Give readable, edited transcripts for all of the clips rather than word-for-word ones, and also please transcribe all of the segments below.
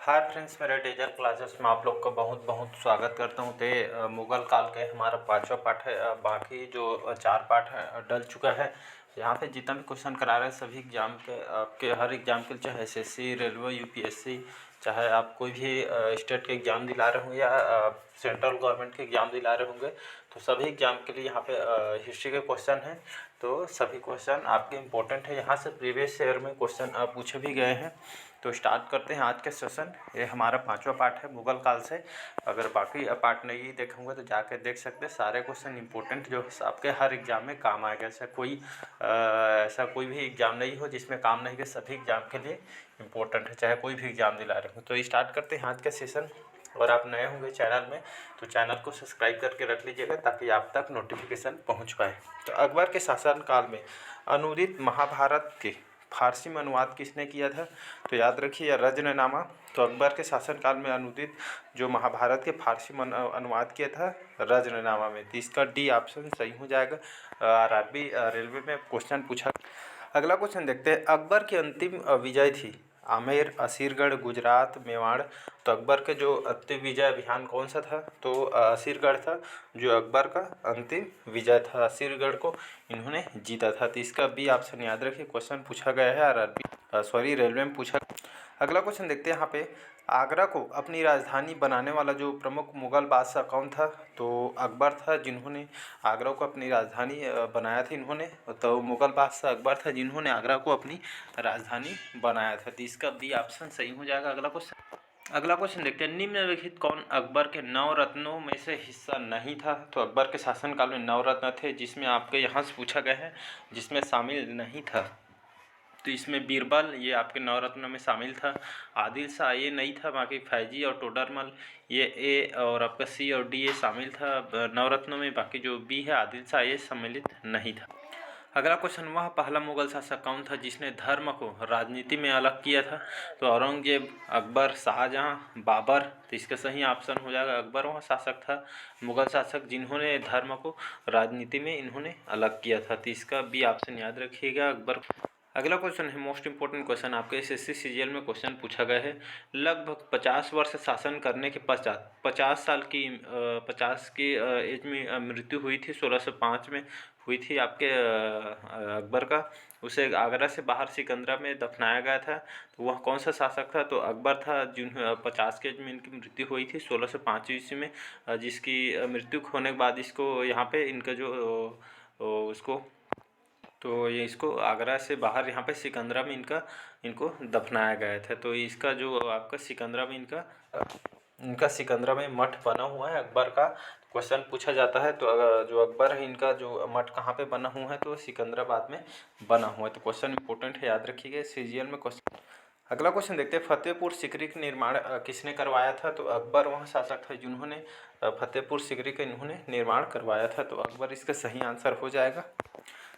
Hi friends, मेरे teacher classes में आप लोग का बहुत बहुत स्वागत करता हूँ। मुग़ल काल के हमारा पांचवा पाठ है। बाकी जो चार पाठ है डल चुका है। यहाँ पे जितना भी क्वेश्चन करा रहे हैं सभी एग्जाम के आपके हर एग्जाम के लिए, चाहे एसएससी, रेलवे, यूपीएससी, चाहे आप कोई भी स्टेट के एग्ज़ाम दिला रहे होंगे या सेंट्रल गवर्नमेंट के एग्ज़ाम दिला रहे होंगे, तो सभी एग्ज़ाम के लिए यहाँ पे हिस्ट्री के क्वेश्चन हैं। तो सभी क्वेश्चन आपके इम्पोर्टेंट है। यहाँ से प्रीवियस ईयर में क्वेश्चन पूछे भी गए हैं। तो स्टार्ट करते हैं आज के सेशन। ये हमारा पांचवा पार्ट है मुग़ल काल से। अगर बाकी पार्ट नहीं देखोगे तो जाकर देख सकते हैं। सारे क्वेश्चन इंपॉर्टेंट जो आपके हर एग्जाम में काम आएगा। ऐसा कोई भी एग्ज़ाम नहीं हो जिसमें काम नहीं, के सभी एग्ज़ाम के लिए इम्पोर्टेंट है, चाहे कोई भी एग्ज़ाम दिला रहे हो। तो स्टार्ट करते हैं आज का सेशन। और आप नए होंगे चैनल में तो चैनल को सब्सक्राइब करके रख लीजिएगा ताकि आप तक नोटिफिकेशन पहुंच पाए। तो अकबर के शासनकाल में अनुदित महाभारत के फारसी में अनुवाद किसने किया था? तो याद रखिए रजननामा। तो अकबर के शासनकाल में अनुदित जो महाभारत के फारसी में अनुवाद किया था रजननामा में। तो इसका डी ऑप्शन सही हो जाएगा। आरआरबी रेलवे में क्वेश्चन पूछा। अगला क्वेश्चन देखते हैं। अकबर की अंतिम विजय थी आमेर, असीरगढ़, गुजरात, मेवाड़। तो अकबर के जो अंतिम विजय अभियान कौन सा था? तो असीरगढ़ था जो अकबर का अंतिम विजय था। असीरगढ़ को इन्होंने जीता था। तो इसका बी ऑप्शन याद रखिए। क्वेश्चन पूछा गया है आरआरबी रेलवे में पूछा। अगला क्वेश्चन देखते हैं यहाँ पे। आगरा को अपनी राजधानी बनाने वाला जो प्रमुख मुगल बादशाह कौन था? तो अकबर था जिन्होंने आगरा को अपनी राजधानी बनाया था। इन्होंने तो मुगल बादशाह अकबर था जिन्होंने आगरा को अपनी राजधानी बनाया था। तो इसका बी ऑप्शन सही हो जाएगा। अगला क्वेश्चन देखते हैं। निम्नलिखित कौन अकबर के नवरत्नों में से हिस्सा नहीं था? तो अकबर के शासनकाल में नवरत्न थे जिसमें आपके यहाँ से पूछा गया है, जिसमें शामिल नहीं था। तो इसमें बीरबल ये आपके नवरत्नों में शामिल था। आदिल शाह ये नहीं था। बाकी फैजी और टोडरमल ये ए और आपका सी और डी ये शामिल था नवरत्नों में। बाकी जो बी है आदिल शाह ये सम्मिलित नहीं था। अगला क्वेश्चन। वह पहला मुगल शासक कौन था जिसने धर्म को राजनीति में अलग किया था? तो औरंगजेब, अकबर, शाहजहां, बाबर। तो इसका सही ऑप्शन हो जाएगा अकबर वह शासक था, मुगल शासक जिन्होंने धर्म को राजनीति में इन्होंने अलग किया था। तो इसका बी ऑप्शन याद रखिएगा अकबर। अगला क्वेश्चन है मोस्ट इंपोर्टेंट क्वेश्चन। आपके एसएससी सीजीएल में क्वेश्चन पूछा गया है। लगभग 50 वर्ष शासन करने के पश्चात 50 की एज में मृत्यु हुई थी। 1605 में हुई थी आपके अकबर का। उसे आगरा से बाहर सिकंदरा में दफनाया गया था। तो वह कौन सा शासक था? तो अकबर था जिन्हें 50 के एज में इनकी मृत्यु हुई थी 1605 ईस्वी में। जिसकी मृत्यु होने के बाद इसको यहाँ पे इनका जो उसको तो ये इसको आगरा से बाहर यहाँ पे सिकंदरा में इनको दफनाया गया था। तो इसका जो आपका सिकंदरा में इनका सिकंदरा में मठ बना हुआ है अकबर का। क्वेश्चन पूछा जाता है। तो जो अकबर है इनका जो मठ कहाँ पे बना हुआ है? तो सिकंदराबाद में बना हुआ है। तो क्वेश्चन इंपॉर्टेंट है, याद रखिएगा सीजीएल में क्वेश्चन। अगला क्वेश्चन देखते हैं। फतेहपुर सीकरी का निर्माण किसने करवाया था? तो अकबर वह शासक था जिन्होंने फतेहपुर सीकरी का इन्होंने निर्माण करवाया था। तो अकबर इसका सही आंसर हो जाएगा।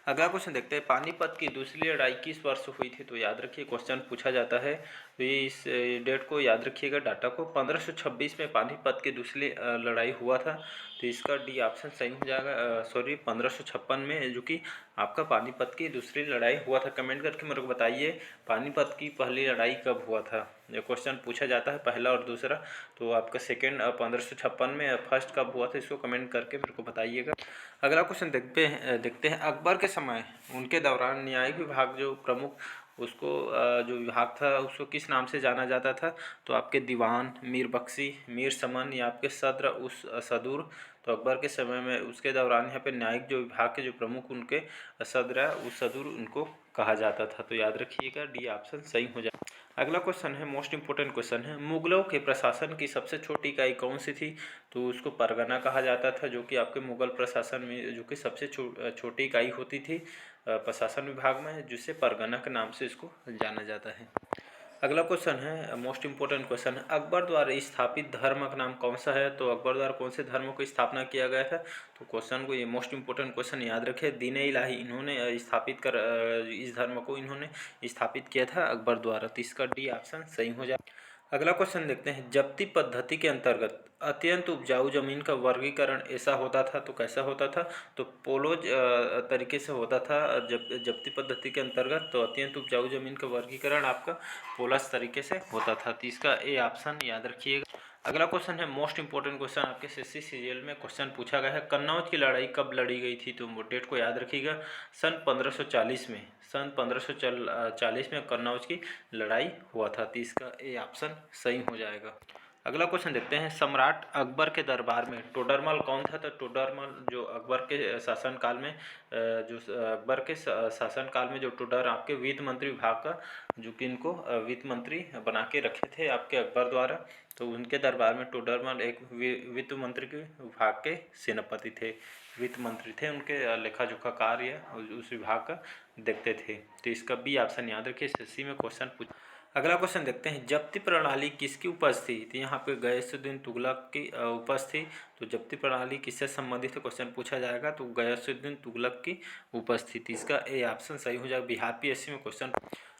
अगला क्वेश्चन देखते हैं। पानीपत की दूसरी लड़ाई किस वर्ष हुई थी? तो याद रखिए क्वेश्चन पूछा जाता है। तो ये इस डेट को याद रखिएगा, डाटा को। 1526 में पानीपत की दूसरी लड़ाई हुआ था। तो इसका डी ऑप्शन सही हो जाएगा। 1556 में जो कि आपका पानीपत की दूसरी लड़ाई हुआ था। कमेंट करके मेरे को बताइए पानीपत की पहली लड़ाई कब हुआ था। ये क्वेश्चन पूछा जाता है पहला और दूसरा। तो आपका सेकेंड 1556 में, फर्स्ट कब हुआ था इसको कमेंट करके मेरे को बताइएगा। अगला क्वेश्चन देखते हैं। अकबर के समय उनके दौरान न्यायिक विभाग जो प्रमुख उसको जो विभाग था उसको किस नाम से जाना जाता था? तो आपके दीवान, मीर बख्शी, मीर समन या आपके सद्र उस सदूर। तो अकबर के समय में उसके दौरान यहाँ पे न्यायिक जो विभाग के जो प्रमुख उनके सद्र उस सदूर उनको कहा जाता था। तो याद रखिएगा डी ऑप्शन सही हो जाए। अगला क्वेश्चन है मोस्ट इंपोर्टेंट क्वेश्चन है। मुगलों के प्रशासन की सबसे छोटी इकाई कौन सी थी? तो उसको परगना कहा जाता था, जो कि आपके मुगल प्रशासन में जो कि सबसे छोटी इकाई होती थी प्रशासन विभाग में, जिसे परगना के नाम से इसको जाना जाता है। अगला क्वेश्चन है मोस्ट इंपोर्टेंट क्वेश्चन है। अकबर द्वारा स्थापित धर्म का नाम कौन सा है? तो अकबर द्वारा कौन से धर्म को स्थापना किया गया था? तो क्वेश्चन को ये मोस्ट इंपोर्टेंट क्वेश्चन याद रखें। दीन इलाही इन्होंने स्थापित कर इस धर्म को इन्होंने स्थापित किया था अकबर द्वारा। तो इसका डी ऑप्शन सही हो जाए। अगला क्वेश्चन देखते हैं, जब्ती पद्धति के अंतर्गत अत्यंत उपजाऊ जमीन का वर्गीकरण ऐसा होता था, तो कैसा होता था? तो पोलोज तरीके से होता था। जब्ती पद्धति के अंतर्गत तो अत्यंत उपजाऊ जमीन का वर्गीकरण आपका पोलस तरीके से होता था। तो इसका ए ऑप्शन याद रखिएगा। अगला क्वेश्चन है मोस्ट इंपॉर्टेंट क्वेश्चन, आपके एसएससी सीजीएल में क्वेश्चन पूछा गया है, कन्नौज की लड़ाई कब लड़ी गई थी? तो डेट को याद रखिएगा, सन 1540 में। सन 1540 में कन्नौज की लड़ाई हुआ था। तो इसका ए ऑप्शन सही हो जाएगा। अगला क्वेश्चन देखते हैं, सम्राट अकबर के दरबार में टोडरमल कौन था? तो टोडरमल जो अकबर के शासनकाल में शासनकाल में जो टोडर आपके वित्त मंत्री विभाग का, जो कि इनको वित्त मंत्री बना के रखे थे आपके अकबर द्वारा, तो उनके दरबार में टोडरमल एक वित्त मंत्री के विभाग के सेनापति थे, वित्त मंत्री थे, उनके लेखा जोखा कार्य उस विभाग का देखते थे। तो इसका बी ऑप्शन याद रखिए, एसएससी में क्वेश्चन पूछ। अगला क्वेश्चन देखते हैं, जब्ती प्रणाली किसकी उपज थी? तो यहाँ पे गयासुद्दीन तुगलक की उपज थी। तो जब्ती प्रणाली किससे संबंधित है क्वेश्चन पूछा जाएगा, तो गयासुद्दीन तुगलक की उपज थी। तो इसका ए ऑप्शन सही हो जाएगा। बिहार पीएससी में क्वेश्चन।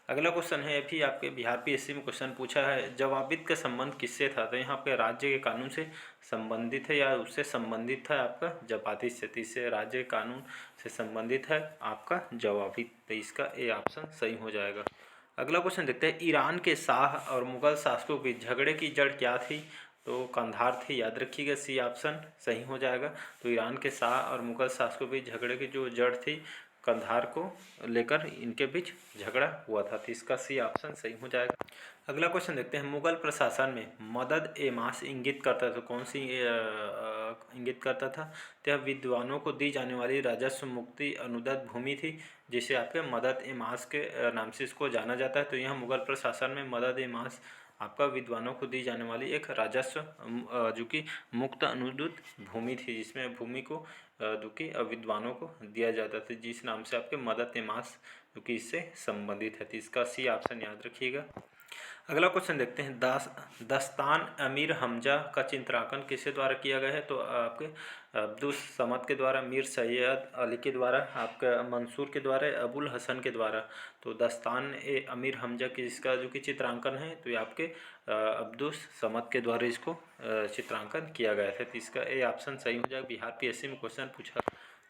अगला क्वेश्चन है भी आपके बिहार पीएससी में क्वेश्चन पूछा है, जवाबित का संबंध किससे था? तो यहाँ पे राज्य के कानून से संबंधित है या उससे संबंधित है आपका जवाबित से। इससे राज्य के कानून से संबंधित है आपका जवाबित। तो इसका ए ऑप्शन सही हो जाएगा। अगला क्वेश्चन देखते हैं, ईरान के शाह और मुगल शासकों के झगड़े की जड़ क्या थी? तो कंधार थी, याद रखिएगा, सी ऑप्शन सही हो जाएगा। तो ईरान के शाह और मुगल शासकों के झगड़े की जो जड़ थी, कंधार को लेकर इनके बीच झगड़ा हुआ था। तो इसका सी ऑप्शन सही हो जाएगा। अगला क्वेश्चन देखते हैं, मुगल प्रशासन में मदद ए मास इंगित करता था, कौन सी इंगित करता था? तो यह विद्वानों को दी जाने वाली राजस्व मुक्ति अनुदात भूमि थी, जिसे आपके मदद ए मास के नाम से इसको जाना जाता है। तो यह मुगल प्रशासन में मदद ए मास आपका विद्वानों को दी जाने वाली एक राजस्व जो कि मुक्त अनुदूत भूमि थी, जिसमें भूमि को जो कि विद्वानों को दिया जाता था, जिस नाम से आपके मदद ए मास जो कि इससे संबंधित है। तो इसका सी ऑप्शन याद रखिएगा। अगला क्वेश्चन देखते हैं, दस्तान अमीर हमजा का चित्रांकन किसके द्वारा किया गया है? तो आपके अब्दुल समद के द्वारा, मीर सैयद अली के द्वारा, आपका मंसूर के द्वारा, अबुल हसन के द्वारा। तो दस्तान ए अमीर हमजा की इसका जो कि चित्रांकन है, तो ये आपके अब्दुल समद के द्वारा इसको चित्रांकन किया गया था। तो इसका ए ऑप्शन सही हो जाएगा। बिहार पीएससी में क्वेश्चन पूछा।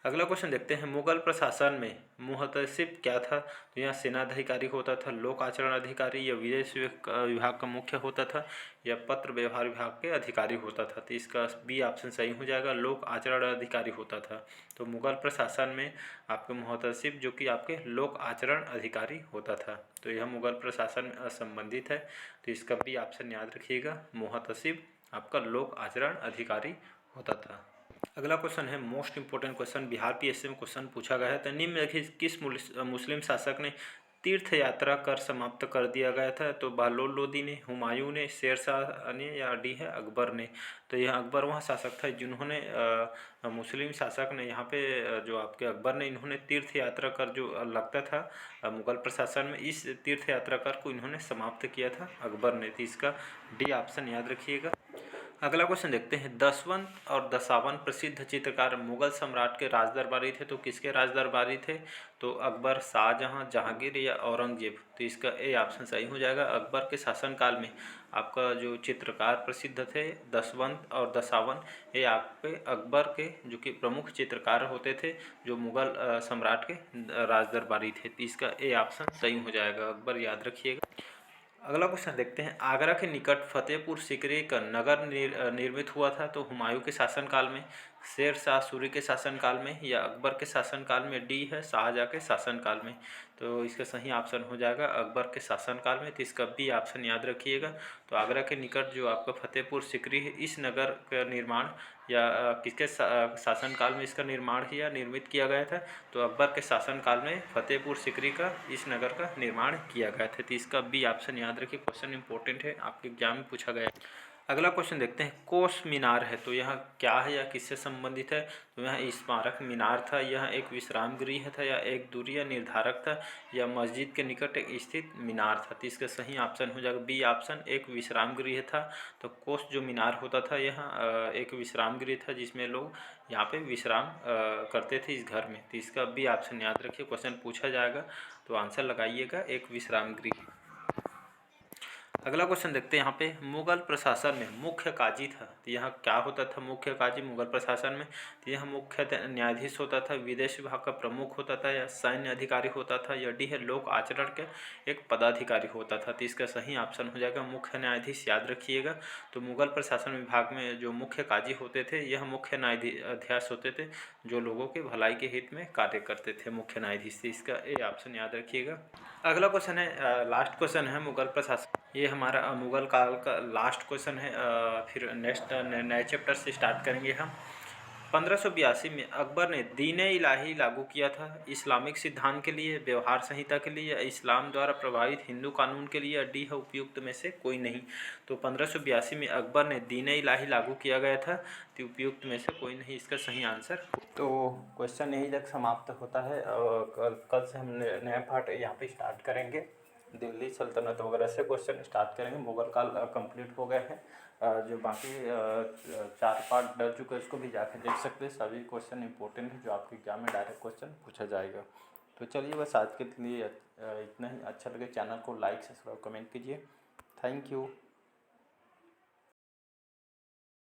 अगला क्वेश्चन देखते हैं, मुगल प्रशासन में मुहतसिब क्या था? तो यहाँ सेनाधिकारी होता था, लोक आचरण अधिकारी या विदेश विभाग का मुख्य होता था, या पत्र व्यवहार विभाग के अधिकारी होता था। तो इसका बी ऑप्शन सही हो जाएगा, लोक आचरण अधिकारी होता था। तो मुगल प्रशासन में आपके मुहतसिब जो कि आपके लोक आचरण अधिकारी होता था। तो यह मुगल प्रशासन में असंबंधित है। तो इसका बी ऑप्शन याद रखिएगा, मुहतसिब आपका लोक आचरण अधिकारी होता था। अगला क्वेश्चन है most important question, Bihar PSC में क्वेश्चन पूछा गया है, तो निम्न में किस मुस्लिम शासक ने तीर्थ यात्रा कर समाप्त कर दिया गया था? तो बहलोल लोदी ने, हुमायूं ने, शेरशाह ने, या डी है अकबर ने? तो यह अकबर वहाँ शासक था जिन्होंने मुस्लिम शासक ने यहाँ पे जो आपके अकबर ने, इन्होंने तीर्थ यात्रा कर जो लगता था मुगल प्रशासन में, इस तीर्थ यात्रा कर को इन्होंने समाप्त किया था अकबर ने। तो इसका डी ऑप्शन याद रखिएगा। अगला क्वेश्चन देखते हैं, दसवंत और दशावन प्रसिद्ध चित्रकार मुगल सम्राट के राजदरबारी थे, तो किसके राजदरबारी थे? तो अकबर, शाहजहां, जहांगीर या औरंगजेब? तो इसका ए ऑप्शन सही हो जाएगा। अकबर के शासनकाल में आपका जो चित्रकार प्रसिद्ध थे दसवंत और दशावन, ये आपके अकबर के जो कि प्रमुख चित्रकार होते थे, जो मुगल सम्राट के राजदरबारी थे। तो इसका ए ऑप्शन सही हो जाएगा, अकबर याद रखिएगा। अगला क्वेश्चन देखते हैं, आगरा के निकट फतेहपुर सीकरी का नगर निर्मित हुआ था, तो हुमायूं के शासनकाल में, शेर शाह सूरी के शासनकाल में, या अकबर के शासनकाल में? डी है शाहजहाँ के शासनकाल में। तो इसका सही ऑप्शन हो जाएगा अकबर के शासनकाल में। तो इसका बी ऑप्शन याद रखिएगा। तो आगरा के निकट जो आपका फतेहपुर सीकरी है, इस नगर का निर्माण या किसके शासनकाल में इसका निर्माण या निर्मित किया गया था? तो अकबर के शासनकाल में फतेहपुर सीकरी का, इस नगर का निर्माण किया गया था। तो इसका बी ऑप्शन याद रखिए, क्वेश्चन इंपॉर्टेंट है, आपके एग्जाम में पूछा गया है। अगला क्वेश्चन देखते हैं, कोस मीनार है, तो यह क्या है या किससे संबंधित है? तो यह स्मारक मीनार था, यह एक विश्राम गृह था, या एक दूरी निर्धारक था, या मस्जिद के निकट एक स्थित मीनार था? तो इसका सही ऑप्शन हो जाएगा बी ऑप्शन, एक विश्राम गृह था। तो कोस जो मीनार होता था, यह एक विश्राम गृह था, जिसमें लोग यहाँ पे विश्राम करते थे इस घर में। तो इसका बी ऑप्शन याद रखिए, क्वेश्चन पूछा जाएगा तो आंसर लगाइएगा, एक विश्राम गृह। अगला क्वेश्चन देखते हैं यहाँ पे, मुगल प्रशासन में मुख्य काजी था, तो यहाँ क्या होता था मुख्य काजी मुगल प्रशासन में? तो यह मुख्य न्यायाधीश होता था, विदेश विभाग का प्रमुख होता था, या सैन्य अधिकारी होता था, या डी है लोक आचरण के एक पदाधिकारी होता था। तो इसका सही ऑप्शन हो जाएगा मुख्य न्यायाधीश। याद रखिएगा। तो मुगल प्रशासन विभाग में जो मुख्य काजी होते थे, यह मुख्य न्यायाधीश होते थे जो लोगों के भलाई के हित में कार्य करते थे, मुख्य न्यायाधीश। इसका ये ऑप्शन याद रखिएगा। अगला क्वेश्चन है, लास्ट क्वेश्चन है मुगल प्रशासन, ये हमारा मुगल काल का लास्ट क्वेश्चन है। फिर नेक्स्ट नए चैप्टर से स्टार्ट करेंगे हम। 1582 में अकबर ने दीन-ए इलाही लागू किया था, इस्लामिक सिद्धांत के लिए, व्यवहार संहिता के लिए, या इस्लाम द्वारा प्रभावित हिंदू कानून के लिए, या डी है उपयुक्त में से कोई नहीं। तो 1582 में अकबर ने दीन-ए इलाही लागू किया गया था, तो उपयुक्त में से कोई नहीं इसका सही आंसर। तो क्वेश्चन यही तक समाप्त होता है। कल से हम नया पार्ट यहाँ पे स्टार्ट करेंगे, दिल्ली सल्तनत वगैरह से क्वेश्चन स्टार्ट करेंगे। मुगल काल कंप्लीट हो गए हैं। जो बाकी 4 पार्ट डल चुके हैं उसको भी जाकर देख सकते हैं। सभी क्वेश्चन इंपॉर्टेंट है जो आपके एग्जाम में डायरेक्ट क्वेश्चन पूछा जाएगा। तो चलिए बस आज के लिए इतना ही। अच्छा लगे चैनल को लाइक सब्सक्राइब कमेंट कीजिए। Thank you.